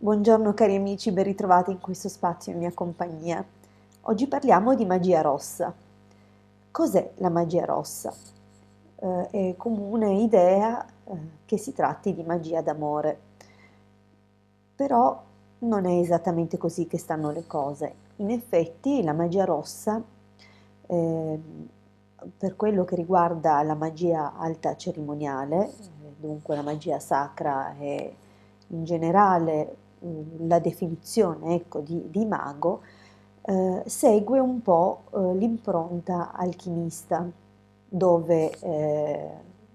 Buongiorno cari amici, ben ritrovati in questo spazio in mia compagnia. Oggi parliamo di magia rossa. Cos'è la magia rossa? È comune idea che si tratti di magia d'amore, però non è esattamente così che stanno le cose. In effetti la magia rossa, eh, per quello che riguarda la magia alta cerimoniale, dunque la magia sacra e in generale la definizione, ecco, di mago, segue un po' l'impronta alchimista, dove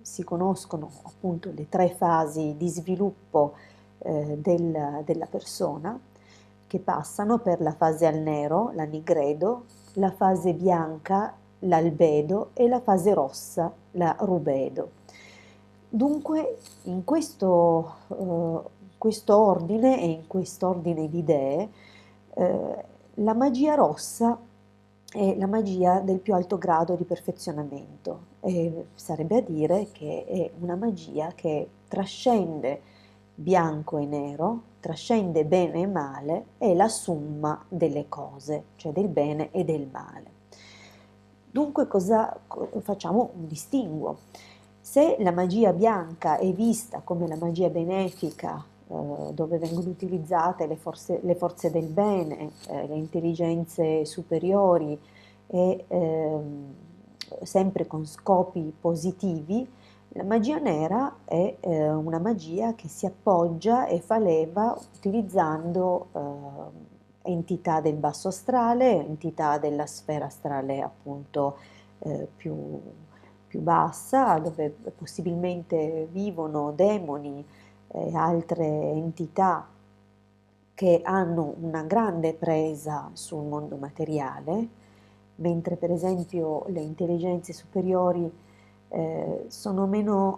si conoscono appunto le tre fasi di sviluppo della persona, che passano per la fase al nero, la nigredo, la fase bianca, l'albedo, e la fase rossa, la rubedo. Dunque, in questo ordine e in quest'ordine di idee, la magia rossa è la magia del più alto grado di perfezionamento, e sarebbe a dire che è una magia che trascende bianco e nero, trascende bene e male, è la summa delle cose, cioè del bene e del male. Dunque facciamo un distinguo? Se la magia bianca è vista come la magia benefica, dove vengono utilizzate le forze del bene, le intelligenze superiori e sempre con scopi positivi, la magia nera è una magia che si appoggia e fa leva utilizzando entità del basso astrale, entità della sfera astrale appunto più bassa, dove possibilmente vivono demoni e altre entità che hanno una grande presa sul mondo materiale, mentre per esempio le intelligenze superiori eh, sono meno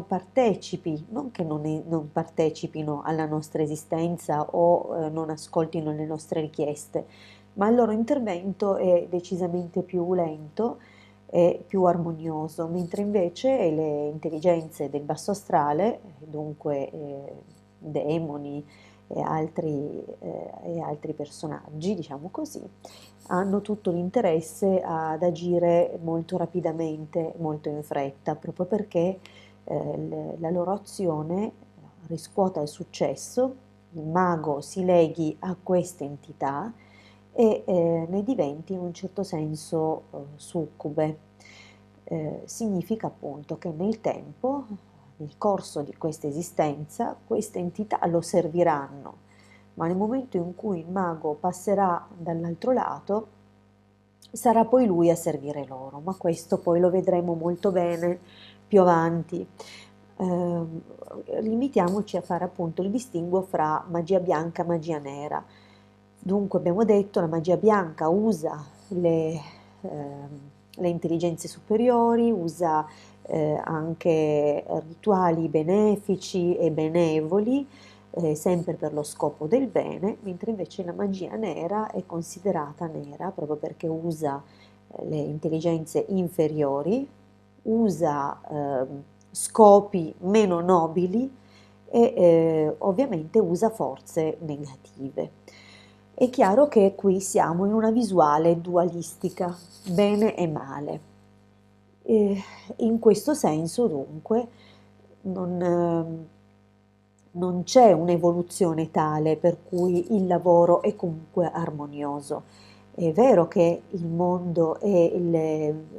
partecipi, non che non partecipino alla nostra esistenza o non ascoltino le nostre richieste, ma il loro intervento è decisamente più lento e più armonioso, mentre invece le intelligenze del basso astrale, dunque demoni e altri personaggi, diciamo così, hanno tutto l'interesse ad agire molto rapidamente, molto in fretta, proprio perché la loro azione riscuota il successo, il mago si leghi a queste entità e ne diventi in un certo senso succube. Significa appunto che nel tempo, nel corso di questa esistenza, queste entità lo serviranno, ma nel momento in cui il mago passerà dall'altro lato, sarà poi lui a servire loro, ma questo poi lo vedremo molto bene più avanti. Eh, Limitiamoci a fare appunto il distinguo fra magia bianca e magia nera. Dunque abbiamo detto la magia bianca usa le intelligenze superiori, usa anche rituali benefici e benevoli, sempre per lo scopo del bene, mentre invece la magia nera è considerata nera proprio perché usa le intelligenze inferiori, usa scopi meno nobili e ovviamente usa forze negative. È chiaro che qui siamo in una visuale dualistica, bene e male. E in questo senso, dunque, non, non c'è un'evoluzione tale per cui il lavoro è comunque armonioso. È vero che il mondo e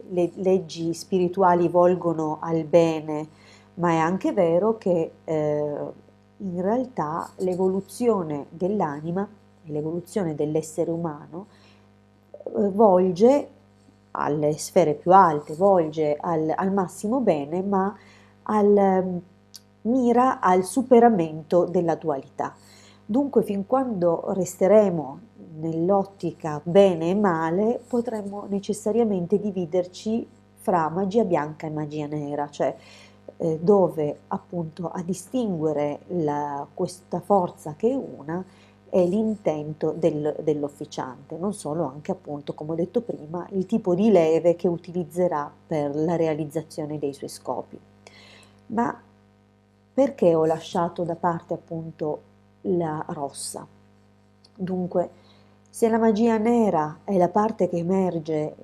le leggi spirituali volgono al bene, ma è anche vero che in realtà l'evoluzione dell'anima e l'evoluzione dell'essere umano volge alle sfere più alte, volge al massimo bene, ma mira al superamento della dualità. Dunque, fin quando resteremo nell'ottica bene e male, potremmo necessariamente dividerci fra magia bianca e magia nera, cioè dove appunto a distinguere questa forza che è una è l'intento dell'officiante, non solo, anche appunto, come ho detto prima, il tipo di leve che utilizzerà per la realizzazione dei suoi scopi. Ma Perché ho lasciato da parte appunto la rossa? Dunque, se la magia nera è la parte che emerge,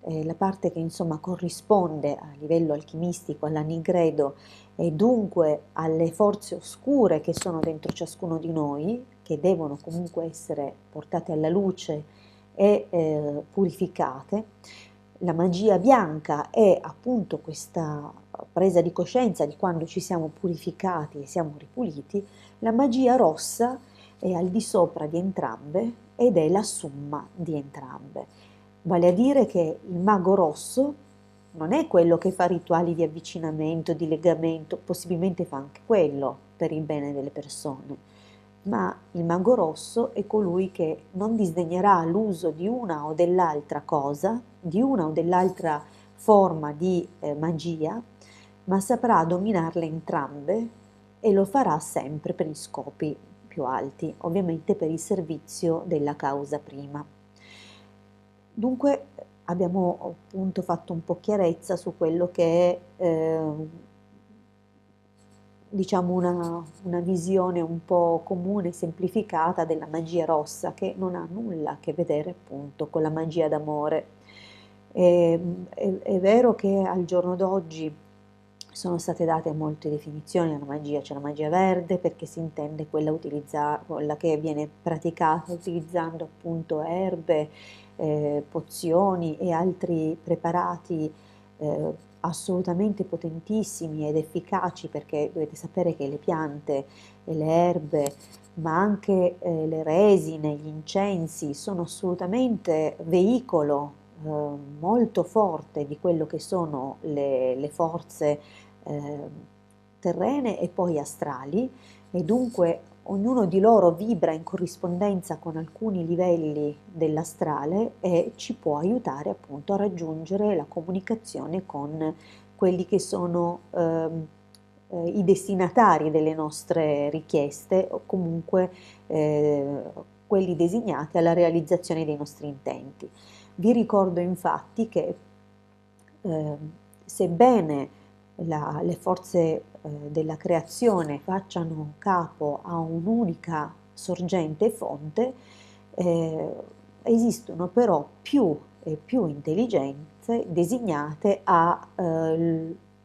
è la parte che insomma corrisponde a livello alchimistico alla Nigredo e dunque alle forze oscure che sono dentro ciascuno di noi, che devono comunque essere portate alla luce e purificate, la magia bianca è appunto questa presa di coscienza di quando ci siamo purificati e siamo ripuliti, la magia rossa è al di sopra di entrambe ed è la somma di entrambe. Vale a dire che il mago rosso non è quello che fa rituali di avvicinamento, di legamento, possibilmente fa anche quello per il bene delle persone, ma il mago rosso è colui che non disdegnerà l'uso di una o dell'altra cosa, di una o dell'altra forma di magia, ma saprà dominarle entrambe e lo farà sempre per gli scopi più alti, ovviamente per il servizio della causa prima. Dunque abbiamo appunto fatto un po' chiarezza su quello che è diciamo una visione un po' comune e semplificata della magia rossa che non ha nulla a che vedere appunto con la magia d'amore. È vero che al giorno d'oggi sono state date molte definizioni alla magia, c'è la magia verde perché si intende quella che viene praticata utilizzando appunto erbe, pozioni e altri preparati assolutamente potentissimi ed efficaci, perché dovete sapere che le piante e le erbe, ma anche le resine, gli incensi, sono assolutamente veicolo molto forte di quello che sono le forze eh, terrene e poi astrali, e dunque ognuno di loro vibra in corrispondenza con alcuni livelli dell'astrale e ci può aiutare appunto a raggiungere la comunicazione con quelli che sono i destinatari delle nostre richieste o comunque quelli designati alla realizzazione dei nostri intenti. Vi ricordo infatti che eh, sebbene le forze della creazione facciano capo a un'unica sorgente e fonte, eh, esistono però più e più intelligenze designate a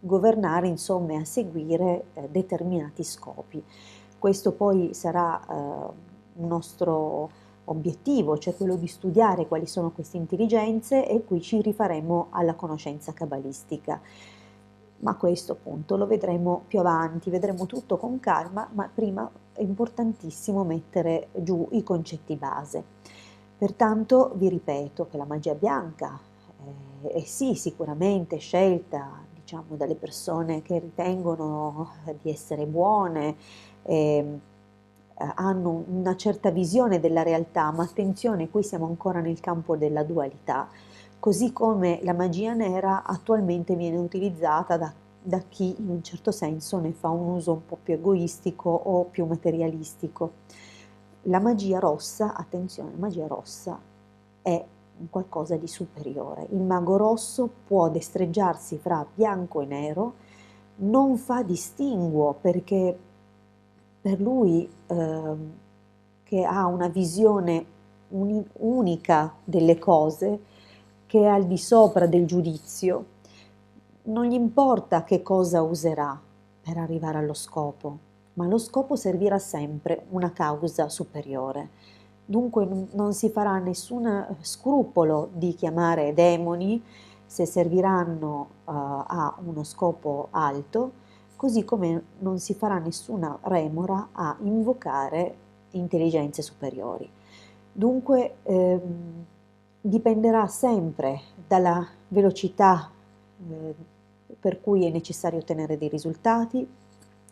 governare, insomma, e a seguire determinati scopi. Questo poi sarà un nostro obiettivo, cioè quello di studiare quali sono queste intelligenze, e qui ci rifaremo alla conoscenza cabalistica. Ma questo appunto lo vedremo più avanti, vedremo tutto con calma, ma prima è importantissimo mettere giù i concetti base. Pertanto vi ripeto che la magia bianca è sì sicuramente scelta, diciamo, dalle persone che ritengono di essere buone, hanno una certa visione della realtà, ma attenzione, qui siamo ancora nel campo della dualità, così come la magia nera attualmente viene utilizzata da chi in un certo senso ne fa un uso un po' più egoistico o più materialistico. La magia rossa, attenzione, la magia rossa è un qualcosa di superiore. Il mago rosso può destreggiarsi fra bianco e nero, non fa distinguo perché per lui che ha una visione unica delle cose, che è al di sopra del giudizio, non gli importa che cosa userà per arrivare allo scopo, ma lo scopo servirà sempre una causa superiore. Dunque non si farà nessun scrupolo di chiamare demoni se serviranno a uno scopo alto, così come non si farà nessuna remora a invocare intelligenze superiori. Dunque dipenderà sempre dalla velocità eh, per cui è necessario ottenere dei risultati,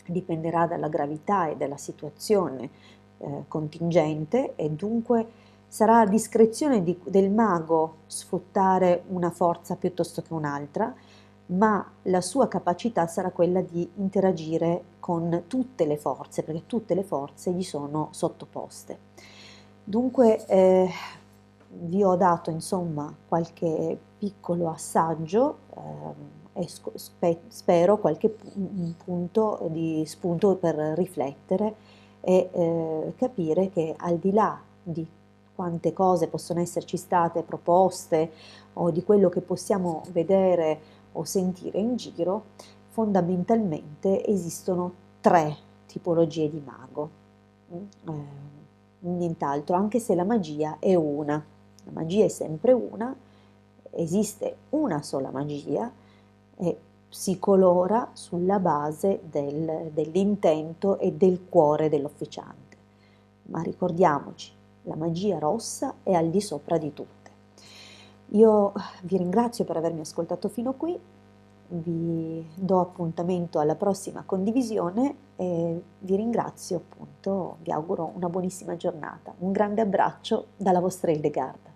dipenderà dalla gravità e dalla situazione contingente, e dunque sarà a discrezione del mago sfruttare una forza piuttosto che un'altra, ma la sua capacità sarà quella di interagire con tutte le forze, perché tutte le forze gli sono sottoposte. Dunque vi ho dato insomma qualche piccolo assaggio e spero qualche punto di spunto per riflettere e capire che al di là di quante cose possono esserci state proposte o di quello che possiamo vedere o sentire in giro, fondamentalmente esistono tre tipologie di mago, nient'altro, anche se la magia è una. La magia è sempre una, esiste una sola magia e si colora sulla base dell'intento e del cuore dell'officiante. Ma ricordiamoci, la magia rossa è al di sopra di tutte. Io vi ringrazio per avermi ascoltato fino qui, vi do appuntamento alla prossima condivisione e vi ringrazio appunto, vi auguro una buonissima giornata. Un grande abbraccio dalla vostra Hildegarda.